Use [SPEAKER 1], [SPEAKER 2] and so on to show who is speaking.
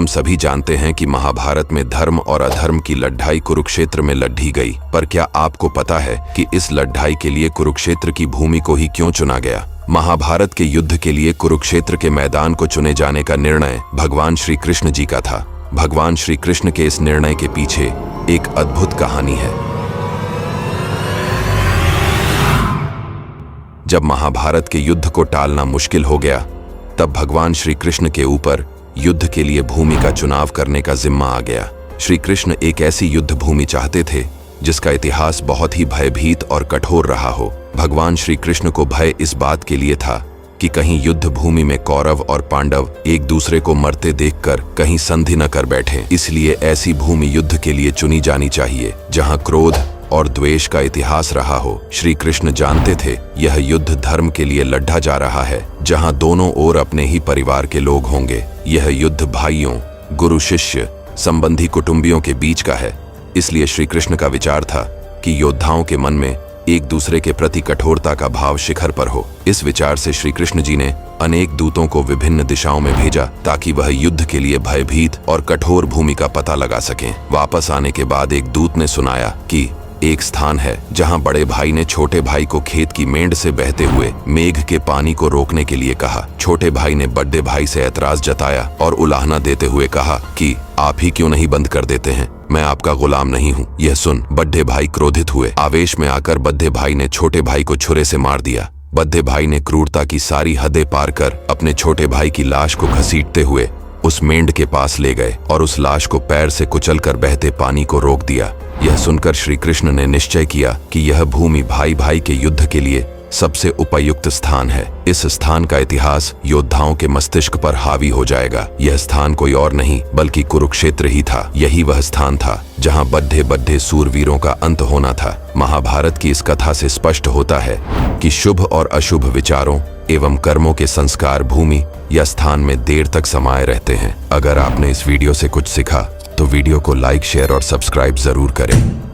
[SPEAKER 1] हम सभी जानते हैं कि महाभारत में धर्म और अधर्म की लड़ाई कुरुक्षेत्र में लड़ी गई, पर क्या आपको पता है कि इस लड़ाई के लिए कुरुक्षेत्र की भूमि को ही क्यों चुना गया? महाभारत के युद्ध के लिए कुरुक्षेत्र के मैदान को चुने जाने का निर्णय भगवान श्री कृष्ण जी का था। भगवान श्री कृष्ण के इस निर्णय के पीछे एक अद्भुत कहानी है। जब महाभारत के युद्ध को टालना मुश्किल हो गया, तब भगवान श्री कृष्ण के ऊपर युद्ध के लिए भूमि का चुनाव करने का जिम्मा आ गया। श्री कृष्ण एक ऐसी युद्ध भूमि चाहते थे जिसका इतिहास बहुत ही भयभीत और कठोर रहा हो। भगवान श्री कृष्ण को भय इस बात के लिए था कि कहीं युद्ध भूमि में कौरव और पांडव एक दूसरे को मरते देखकर कहीं संधि न कर बैठे। इसलिए ऐसी भूमि युद्ध के लिए चुनी जानी चाहिए जहां क्रोध और द्वेष का इतिहास रहा हो। श्री कृष्ण जानते थे यह युद्ध धर्म के लिए लड़ा जा रहा है, जहां दोनों ओर अपने ही परिवार के लोग होंगे। यह युद्ध भाइयों, गुरु शिष्य, संबंधी, कुटुंबियों के बीच का है। इसलिए श्री कृष्ण का विचार था कि योद्धाओं के मन में एक दूसरे के प्रति कठोरता का भाव शिखर पर हो। इस विचार से श्री कृष्ण जी ने अनेक दूतों को विभिन्न दिशाओं में भेजा ताकि वह युद्ध के लिए भयभीत और कठोर भूमि का पता लगा सकें। वापस आने के बाद एक दूत ने सुनाया कि एक स्थान है जहां बड़े भाई ने छोटे भाई को खेत की मेंढ से बहते हुए मेघ के पानी को रोकने के लिए कहा। छोटे भाई ने बड़े भाई से ऐतराज जताया और उलाहना देते हुए कहा कि आप ही क्यों नहीं बंद कर देते हैं, मैं आपका गुलाम नहीं हूँ। यह सुन बड़े भाई क्रोधित हुए। आवेश में आकर बड़े भाई ने छोटे भाई को छुरे से मार दिया। बड़े भाई ने क्रूरता की सारी हदें पार कर अपने छोटे भाई की लाश को घसीटते हुए उस मेंढ के पास ले गए और उस लाश को पैर से कुचलकर बहते पानी को रोक दिया। यह सुनकर श्री कृष्ण ने निश्चय किया कि यह भूमि भाई भाई के युद्ध के लिए सबसे उपयुक्त स्थान है। इस स्थान का इतिहास योद्धाओं के मस्तिष्क पर हावी हो जाएगा। यह स्थान कोई और नहीं बल्कि कुरुक्षेत्र ही था। यही वह स्थान था जहां बड्ढे बड्ढे सूरवीरों का अंत होना था। महाभारत की इस कथा से स्पष्ट होता है कि शुभ और अशुभ विचारों एवं कर्मों के संस्कार भूमि या स्थान में देर तक समाये रहते हैं। अगर आपने इस वीडियो से कुछ सीखा तो वीडियो को लाइक, शेयर और सब्सक्राइब जरूर करें।